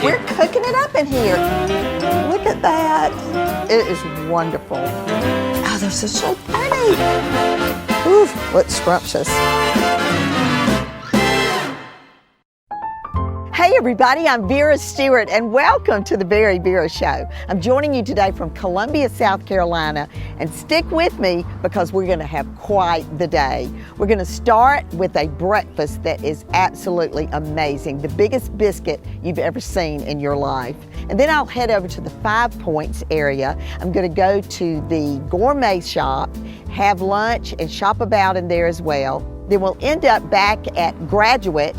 We're cooking it up in here. Look at that. It is wonderful. Oh, they're so pretty. Oof, what's scrumptious. Hey everybody, I'm Vera Stewart and welcome to the VeryVera Show. I'm joining you today from Columbia, South Carolina, and stick with me because we're gonna have quite the day. We're gonna start with a breakfast that is absolutely amazing, the biggest biscuit you've ever seen in your life. And then I'll head over to the 5 Points area. I'm gonna go to the Gourmet shop, have lunch and shop about in there as well. Then we'll end up back at Graduate,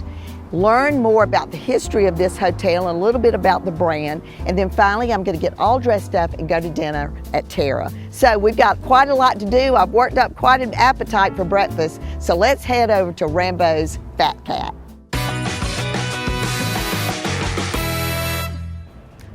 learn more about the history of this hotel and a little bit about the brand. And then finally, I'm gonna get all dressed up and go to dinner at Terra. So we've got quite a lot to do. I've worked up quite an appetite for breakfast. So let's head over to Rambo's Fat Cat.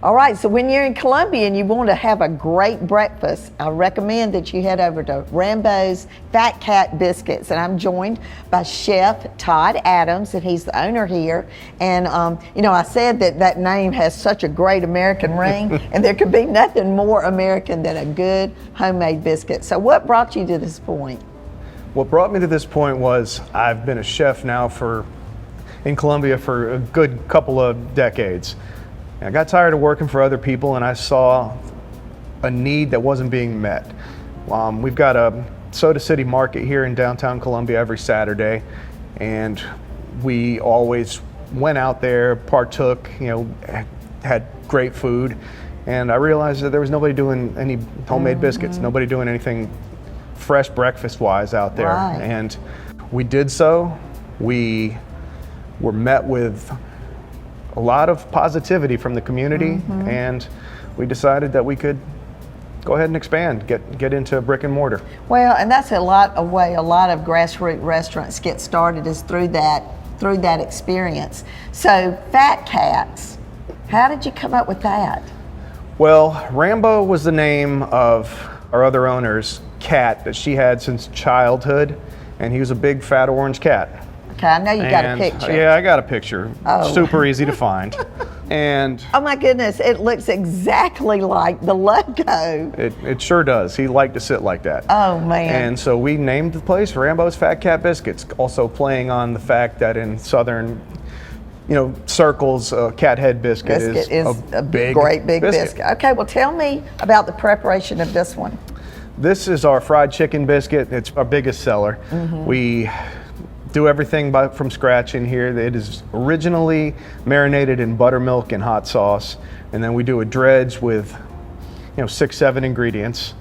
All right, so when you're in Columbia and you want to have a great breakfast, I recommend that you head over to Rambo's Fat Cat Biscuits. And I'm joined by Chef Todd Adams, and he's the owner here. And you know, I said that that name has such a great American ring, and there could be nothing more American than a good homemade biscuit. So what brought you to this point? What brought me to this point was I've been a chef now in Columbia for a good couple of decades. I got tired of working for other people and I saw a need that wasn't being met. We've got a Soda City market here in downtown Columbia every Saturday, and we always went out there, partook, you know, had great food, and I realized that there was nobody doing any homemade biscuits, nobody doing anything fresh breakfast-wise out there. Right. And we did so. We were met with a lot of positivity from the community, and we decided that we could go ahead and expand, get into brick and mortar. Well, and that's a lot of way a lot of grassroots restaurants get started, is through that experience. So Fat Cats, how did you come up with that? Well, Rambo was the name of our other owner's cat that she had since childhood, and he was a big fat orange cat. Okay, I know you got a picture. Yeah, I got a picture. Oh. Super easy to find. And oh my goodness, it looks exactly like the logo. it sure does. He liked to sit like that. Oh man. And so we named the place Rambo's Fat Cat Biscuits, also playing on the fact that in southern, you know, circles, cat head biscuit is a great big biscuit. Okay, well tell me about the preparation of this one. This is our fried chicken biscuit. It's our biggest seller. We do everything from scratch in here. It is originally marinated in buttermilk and hot sauce, and then we do a dredge with, you know, 6-7 ingredients,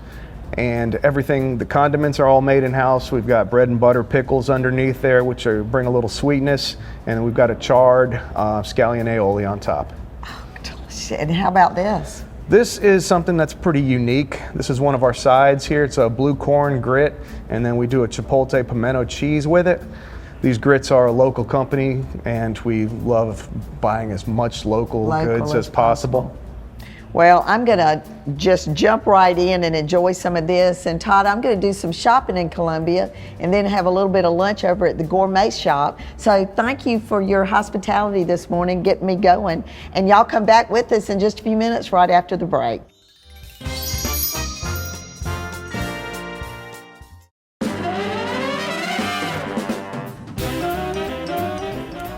and everything. The condiments are all made in house. We've got bread and butter pickles underneath there, which bring a little sweetness, and then we've got a charred scallion aioli on top. Oh, delicious. And how about this? This is something that's pretty unique. This is one of our sides here. It's a blue corn grit, and then we do a chipotle pimento cheese with it. These grits are a local company, and we love buying as much local goods as possible. Well, I'm gonna just jump right in and enjoy some of this. And Todd, I'm gonna do some shopping in Columbia and then have a little bit of lunch over at the Gourmet shop. So thank you for your hospitality this morning, getting me going. And y'all come back with us in just a few minutes right after the break.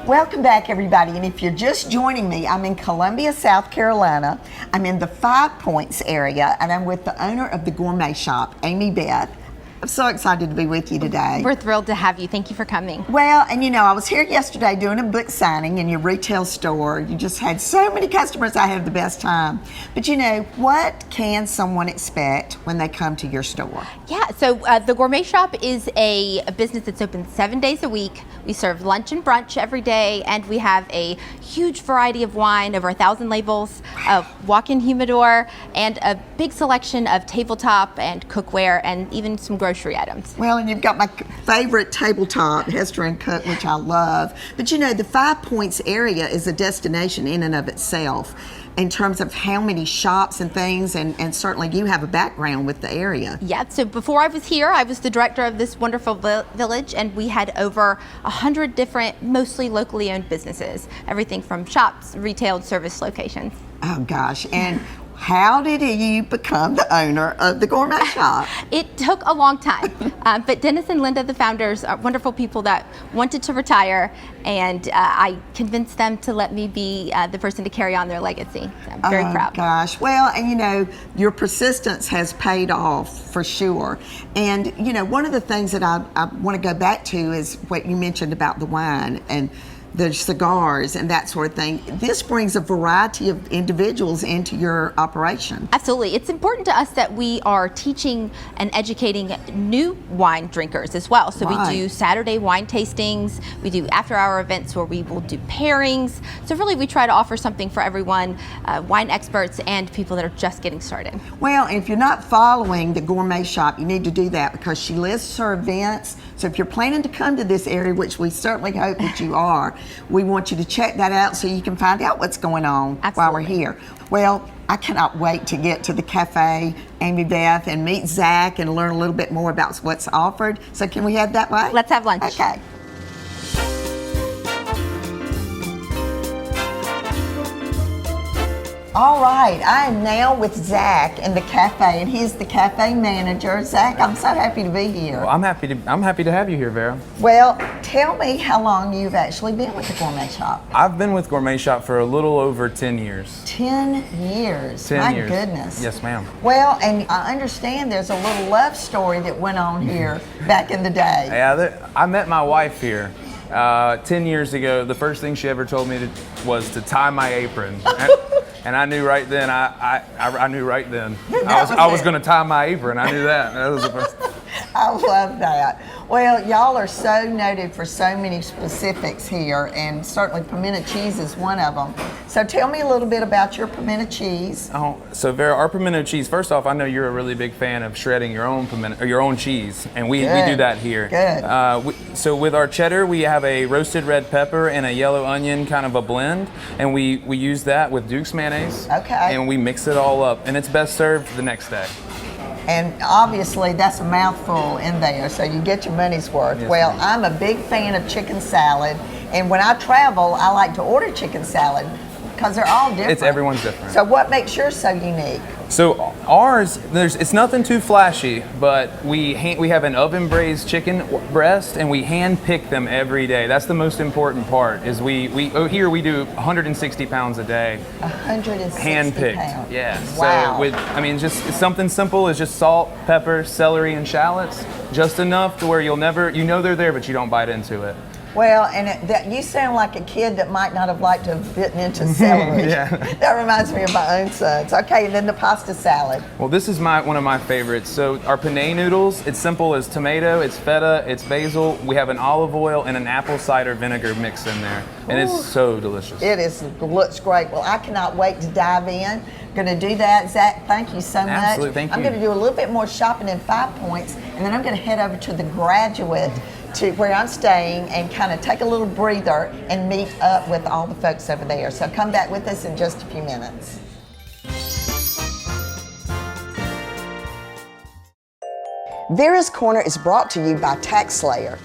Welcome back, everybody, and if you're just joining me, I'm in Columbia, South Carolina. I'm in the 5 Points area, and I'm with the owner of the Gourmet shop, Amy Beth. I'm so excited to be with you today. We're thrilled to have you. Thank you for coming. Well, and you know, I was here yesterday doing a book signing in your retail store. You just had so many customers. I had the best time. But you know, what can someone expect when they come to your store? Yeah, so the Gourmet shop is a business that's open 7 days a week. We serve lunch and brunch every day, and we have a huge variety of wine, over 1,000 labels, a walk-in humidor, and a big selection of tabletop and cookware, and even some groceries grocery items. Well, and you've got my favorite tabletop, Hester and Cook, which I love. But you know, the Five Points area is a destination in and of itself in terms of how many shops and things, and certainly you have a background with the area. Yeah, so before I was here, I was the director of this wonderful village, and we had over 100 different, mostly locally owned businesses. Everything from shops, retail, service locations. Oh gosh, and how did you become the owner of the Gourmet shop? It took a long time, but Dennis and Linda, the founders, are wonderful people that wanted to retire, and I convinced them to let me be the person to carry on their legacy. So I'm very proud. Oh gosh, well, and you know, your persistence has paid off for sure. And you know, one of the things that I want to go back to is what you mentioned about the wine and the cigars and that sort of thing. This brings a variety of individuals into your operation. Absolutely. It's important to us that we are teaching and educating new wine drinkers as well. So Right. we do Saturday wine tastings, we do after-hour events where we will do pairings. So really we try to offer something for everyone, wine experts and people that are just getting started. Well, if you're not following the Gourmet shop, you need to do that because she lists her events. So if you're planning to come to this area, which we certainly hope that you are, we want you to check that out so you can find out what's going on while we're here. Well, I cannot wait to get to the cafe, Amy Beth, and meet Zach and learn a little bit more about what's offered. So can we head that way? Let's have lunch. Okay. All right, I am now with Zach in the cafe, and he's the cafe manager. Zach, I'm so happy to be here. Well, I'm happy to have you here, Vera. Well, tell me how long you've actually been with the Gourmet shop. I've been with Gourmet Shop for a little over 10 years. 10 years. 10 My years. goodness. Yes, ma'am. Well, and I understand there's a little love story that went on here back in the day. Yeah, I met my wife here 10 years ago. The first thing she ever told me was to tie my apron. And I knew right then, I knew right then. I was going to tie my apron. I knew that. That was the first. I love that. Well, y'all are so noted for so many specifics here, and certainly pimento cheese is one of them. So tell me a little bit about your pimento cheese. Oh, so Vera, our pimento cheese. First off, I know you're a really big fan of shredding your own pimento or your own cheese, and we do that here. Good. So with our cheddar, we have a roasted red pepper and a yellow onion, kind of a blend, and we use that with Duke's mayonnaise. Okay. And we mix it all up, and it's best served the next day. And obviously that's a mouthful in there, so you get your money's worth. Yes, Well, ma'am. I'm a big fan of chicken salad, and when I travel, I like to order chicken salad because they're all different. Everyone's different. So what makes yours so unique? So ours, it's nothing too flashy, but we have an oven braised chicken breast, and we hand pick them every day. That's the most important part. Is here we do 160 pounds a day. 160 Hand picked. pounds. Yeah. Wow. So it's something simple as just salt, pepper, celery, and shallots, just enough to where you know they're there, but you don't bite into it. Well, and you sound like a kid that might not have liked to have bitten into celery. Yeah. That reminds me of my own sons. Okay, and then the pasta salad. Well, this is one of my favorites. So our penne noodles, it's simple as tomato, it's feta, it's basil. We have an olive oil and an apple cider vinegar mix in there, and it's so delicious. It looks great. Well, I cannot wait to dive in. Going to do that. Zach, thank you so much. Absolutely, thank you. I'm going to do a little bit more shopping in 5 Points, and then I'm going to head over to the Graduate, to where I'm staying, and kind of take a little breather and meet up with all the folks over there. So come back with us in just a few minutes. Vera's Corner is brought to you by TaxSlayer.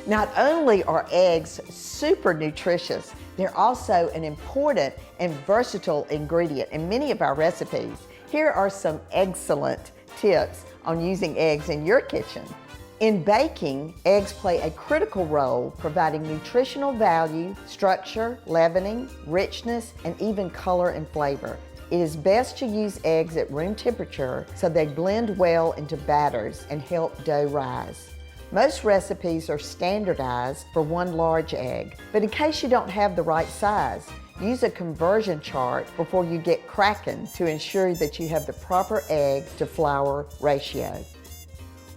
Not only are eggs super nutritious, they're also an important and versatile ingredient in many of our recipes. Here are some excellent tips on using eggs in your kitchen. In baking, eggs play a critical role providing nutritional value, structure, leavening, richness, and even color and flavor. It is best to use eggs at room temperature so they blend well into batters and help dough rise. Most recipes are standardized for 1 large egg, but in case you don't have the right size, use a conversion chart before you get cracking to ensure that you have the proper egg to flour ratio.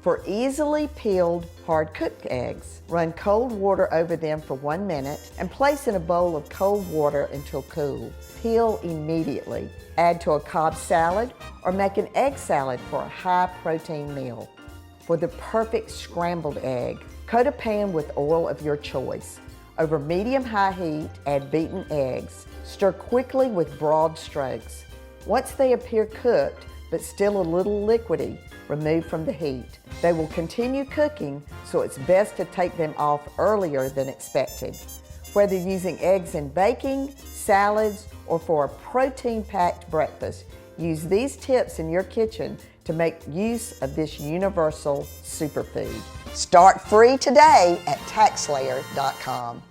For easily peeled, hard-cooked eggs, run cold water over them for 1 minute and place in a bowl of cold water until cool. Peel immediately. Add to a Cobb salad or make an egg salad for a high-protein meal. For for the perfect scrambled egg. Coat a pan with oil of your choice. Over medium-high heat, add beaten eggs. Stir quickly with broad strokes. Once they appear cooked, but still a little liquidy, remove from the heat. They will continue cooking, so it's best to take them off earlier than expected. Whether using eggs in baking, salads, or for a protein-packed breakfast, use these tips in your kitchen to make use of this universal superfood. Start free today at taxslayer.com.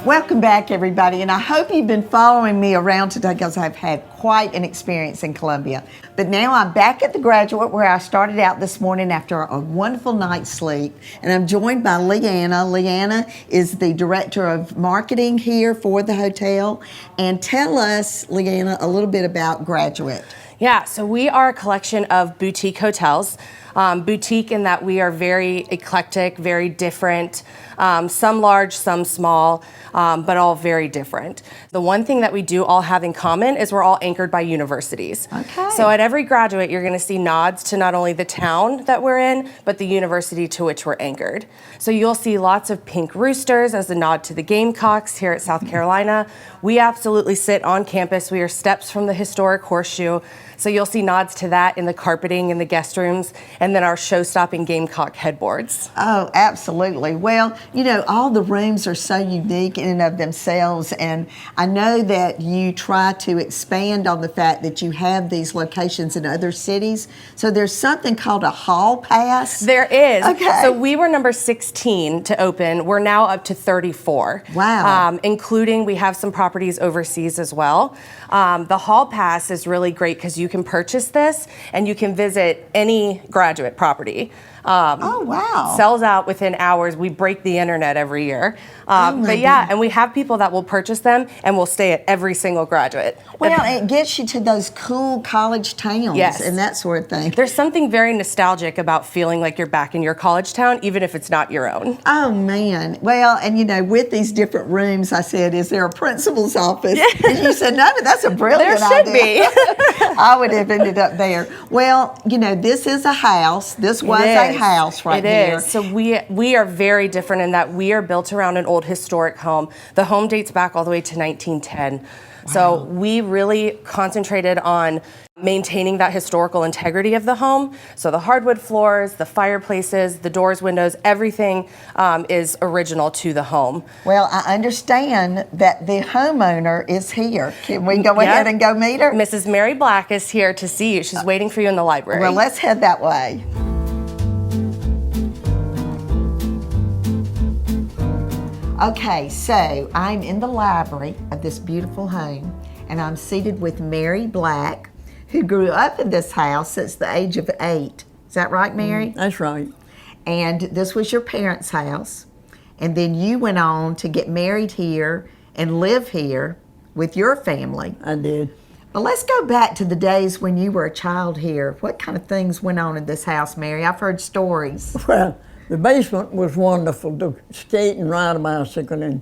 Welcome back, everybody, and I hope you've been following me around today because I've had quite an experience in Columbia. But now I'm back at the Graduate where I started out this morning after a wonderful night's sleep, and I'm joined by Leanna. Leanna is the Director of Marketing here for the hotel. And tell us, Leanna, a little bit about Graduate. Yeah, so we are a collection of boutique hotels. Boutique in that we are very eclectic, very different, some large, some small, but all very different. The one thing that we do all have in common is we're all anchored by universities. Okay. So at every Graduate, you're gonna see nods to not only the town that we're in, but the university to which we're anchored. So you'll see lots of pink roosters as a nod to the Gamecocks here at South Carolina. We absolutely sit on campus. We are steps from the historic horseshoe. So you'll see nods to that in the carpeting in the guest rooms, and then our show-stopping Gamecock headboards. Oh, absolutely. Well, you know, all the rooms are so unique in and of themselves, and I know that you try to expand on the fact that you have these locations in other cities. So there's something called a hall pass. There is. Okay. So we were number 16 to open. We're now up to 34. Wow. Including we have some properties overseas as well. The hall pass is really great because you can purchase this and you can visit any Graduate property. Oh, wow. Sells out within hours. We break the internet every year. Oh, but yeah, and we have people that will purchase them and will stay at every single Graduate. Well, it gets you to those cool college towns Yes. and that sort of thing. There's something very nostalgic about feeling like you're back in your college town, even if it's not your own. Oh, man. Well, and you know, with these different rooms, I said, is there a principal's office? And you said, no, but that's a brilliant There should idea. be. I would have ended up there. Well, you know, this is a house. This was a house right here. It is. So we are very different in that we are built around an old historic home. The home dates back all the way to 1910. So we really concentrated on maintaining that historical integrity of the home. So the hardwood floors, the fireplaces, the doors, windows, everything is original to the home. Well, I understand that the homeowner is here. Can we go ahead and go meet her? Mrs. Mary Black is here to see you. She's waiting for you in the library. Well, let's head that way. Okay, so I'm in the library of this beautiful home, and I'm seated with Mary Black, who grew up in this house since the age of 8. Is that right, Mary? That's right. And this was your parents' house, and then you went on to get married here and live here with your family. I did. But let's go back to the days when you were a child here. What kind of things went on in this house, Mary? I've heard stories. Well, the basement was wonderful to skate and ride a bicycle, and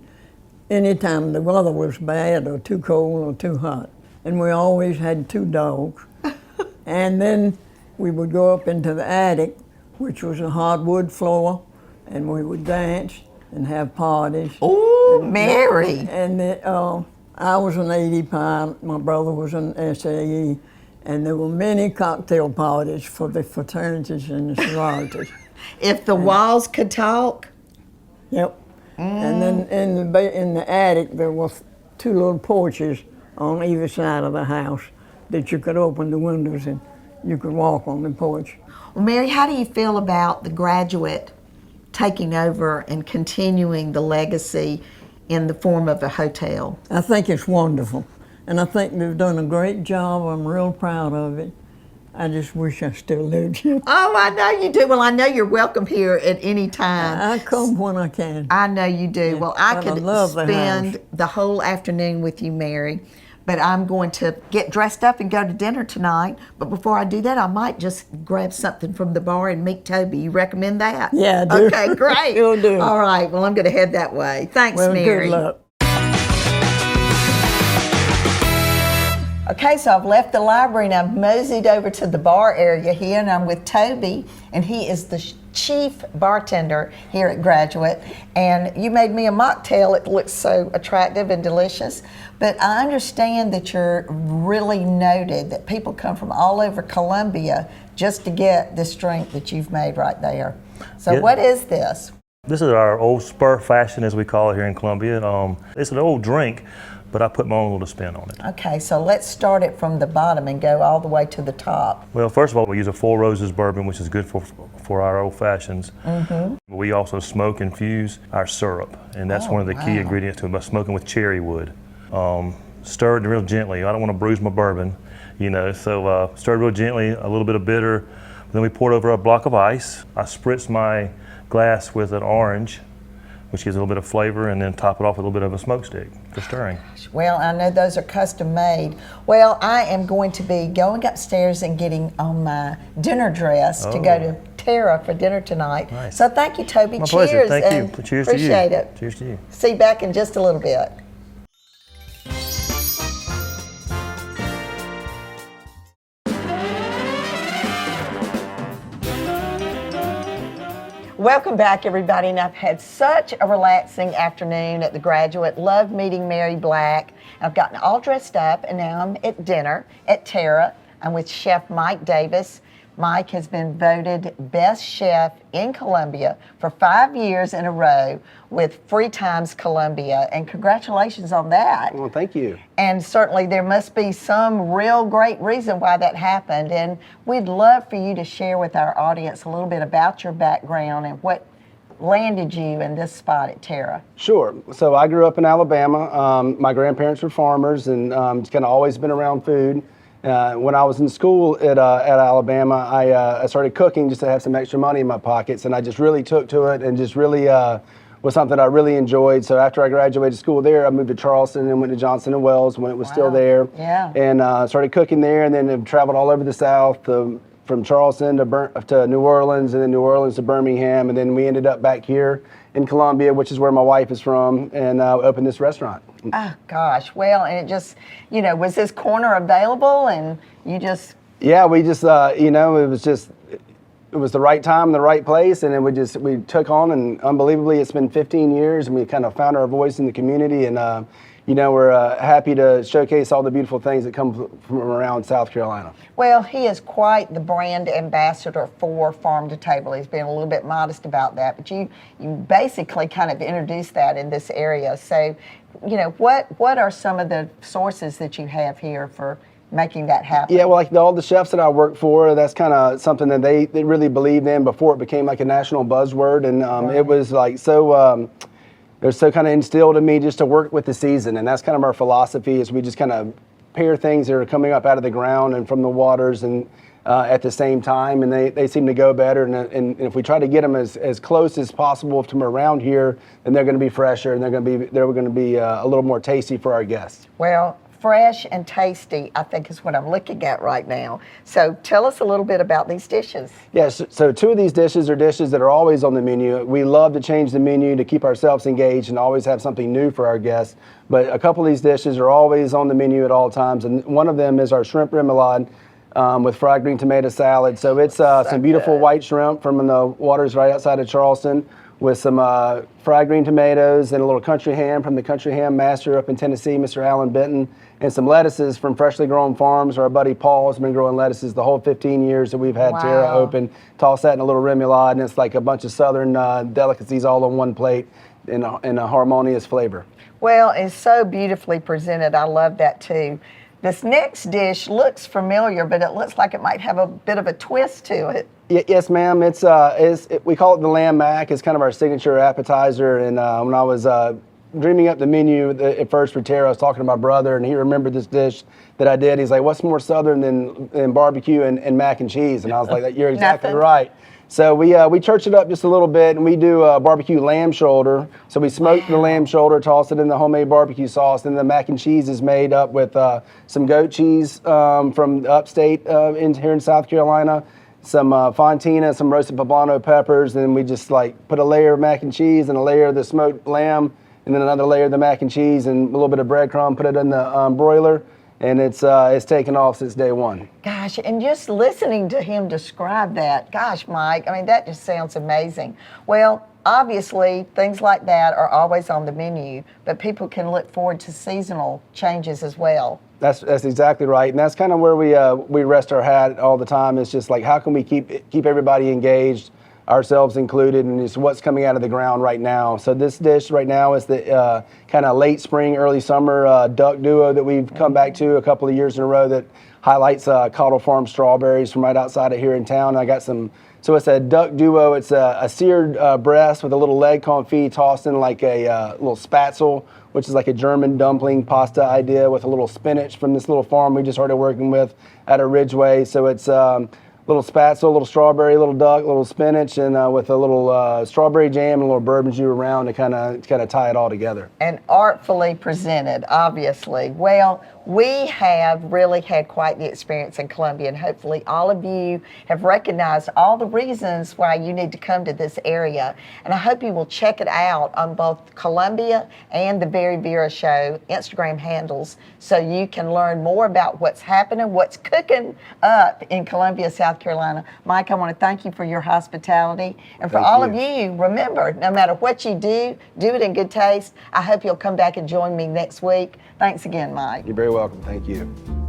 anytime the weather was bad or too cold or too hot. And we always had 2 dogs. And then we would go up into the attic, which was a hardwood floor, and we would dance and have parties. Oh, Mary. And I was an AD pilot, my brother was an SAE, and there were many cocktail parties for the fraternities and the sororities. If the walls could talk. Yep. And then in the attic, there were 2 little porches on either side of the house that you could open the windows and you could walk on the porch. Well, Mary, how do you feel about the Graduate taking over and continuing the legacy in the form of a hotel? I think it's wonderful. And I think they've done a great job. I'm real proud of it. I just wish I still lived here. Oh, I know you do. Well, I know you're welcome here at any time. I come when I can. I know you do. Yeah, Well, I but could love the spend house. the whole afternoon with you, Mary. But I'm going to get dressed up and go to dinner tonight. But before I do that, I might just grab something from the bar and meet Toby. You recommend that? Yeah, I do. Okay, great. You'll do. All right. Well, I'm going to head that way. Thanks, Well, Mary. good luck. Okay, so I've left the library and I've moseyed over to the bar area here, and I'm with Toby, and he is the chief bartender here at Graduate. And you made me a mocktail. It looks so attractive and delicious. But I understand that you're really noted, that people come from all over Columbia just to get this drink that you've made right there. So Yeah. what is this? This is our old spur fashion, as we call it here in Columbia. It's an old drink, but I put my own little spin on it. Okay, so let's start it from the bottom and go all the way to the top. Well, first of all, we use a Four Roses bourbon, which is good for our old fashions. We also smoke infuse our syrup, and that's one of the key ingredients to it, by smoking with cherry wood. Stirred real gently. I don't want to bruise my bourbon, so stirred real gently, a little bit of bitter. Then we poured over a block of ice. I spritzed my glass with an orange, which gives a little bit of flavor, and then top it off with a little bit of a smoke stick for stirring. Well, I know those are custom made. Well, I am going to be going upstairs and getting on my dinner dress to go to Terra for dinner tonight. Nice. So thank you, Toby. My Cheers. pleasure. Thank you. And Cheers to you. appreciate it. Cheers to you. See you back in just a little bit. Welcome back, everybody, and I've had such a relaxing afternoon at the Graduate. Loved meeting Mary Black. I've gotten all dressed up, and now I'm at dinner at Terra. I'm with Chef Mike Davis. Mike has been voted best chef in Columbia for 5 years in a row with Free Times Columbia, and congratulations on that. Well, thank you. And certainly there must be some real great reason why that happened, and we'd love for you to share with our audience a little bit about your background and what landed you in this spot at Terra. Sure. So I grew up in Alabama. My grandparents were farmers, and kind of always been around food. When I was in school at Alabama, I started cooking just to have some extra money in my pockets, and I just really took to it and just really was something I really enjoyed. So after I graduated school there, I moved to Charleston and went to Johnson & Wells when it was still there. Yeah. And started cooking there, and then have traveled all over the South, from Charleston to New Orleans, and then New Orleans to Birmingham, and then we ended up back here in Columbia, which is where my wife is from, and opened this restaurant. Oh, gosh. Well, and it just, was this corner available and you just... Yeah, we just, it was the right time, the right place, and then we took on, and unbelievably, it's been 15 years, and we kind of found our voice in the community, and, we're happy to showcase all the beautiful things that come from around South Carolina. Well, he is quite the brand ambassador for Farm to Table. He's been a little bit modest about that, but you basically kind of introduced that in this area. So, what are some of the sources that you have here for making that happen? Yeah, well, like all the chefs that I work for, that's kind of something that they really believed in before it became like a national buzzword, and it was like so... It was so kind of instilled in me just to work with the season, and that's kind of our philosophy, is we just kind of pair things that are coming up out of the ground and from the waters and at the same time, and they seem to go better, and if we try to get them as close as possible to them around here, then they're going to be fresher, and they're going to be a little more tasty for our guests. Well, fresh and tasty, I think, is what I'm looking at right now. So tell us a little bit about these dishes. Yes, so two of these dishes are dishes that are always on the menu. We love to change the menu to keep ourselves engaged and always have something new for our guests. But a couple of these dishes are always on the menu at all times, and one of them is our shrimp remoulade with fried green tomato salad. So it's some beautiful white shrimp from the waters right outside of Charleston, with some fried green tomatoes and a little country ham from the country ham master up in Tennessee, Mr. Alan Benton, and some lettuces from Freshly Grown Farms. Our buddy Paul has been growing lettuces the whole 15 years that we've had Terra open. Toss that in a little remoulade, and it's like a bunch of southern delicacies all on one plate in a harmonious flavor. Well, it's so beautifully presented. I love that too. This next dish looks familiar, but it looks like it might have a bit of a twist to it. Yes, ma'am. We call it the lamb mac. It's kind of our signature appetizer. And when I was dreaming up the menu at first for Terra, I was talking to my brother, and he remembered this dish that I did. He's like, "What's more southern than barbecue and mac and cheese?" And I was like, "You're exactly right." So we church it up just a little bit, and we do barbecue lamb shoulder. So we smoke the lamb shoulder, toss it in the homemade barbecue sauce, and the mac and cheese is made up with some goat cheese from upstate here in South Carolina, some fontina, some roasted poblano peppers, and we just like put a layer of mac and cheese and a layer of the smoked lamb, and then another layer of the mac and cheese and a little bit of breadcrumb, put it in the broiler, and it's taken off since day one. Gosh, and just listening to him describe that, gosh, Mike, I mean, that just sounds amazing. Well, obviously, things like that are always on the menu, but people can look forward to seasonal changes as well. That's exactly right, and that's kind of where we rest our hat all the time. It's just like, how can we keep everybody engaged, ourselves included, and it's what's coming out of the ground right now. So this dish right now is the kind of late spring, early summer duck duo that we've come back to a couple of years in a row that highlights Cottle Farm strawberries from right outside of here in town. I got some. So it's a duck duo. It's a seared breast with a little leg confit tossed in like a little spatzel, which is like a German dumpling pasta idea with a little spinach from this little farm we just started working with at a Ridgeway. So it's little spatzel, a little strawberry, a little duck, a little spinach, and with a little strawberry jam and a little bourbon jus around to kind of tie it all together. And artfully presented, obviously. Well, we have really had quite the experience in Columbia, and hopefully all of you have recognized all the reasons why you need to come to this area. And I hope you will check it out on both Columbia and the VeryVera Show Instagram handles, so you can learn more about what's happening, what's cooking up in Columbia, South Carolina. Mike, I want to thank you for your hospitality. And for all of you, remember, no matter what you do it in good taste. I hope you'll come back and join me next week. Thanks again, Mike. You're very welcome. Thank you.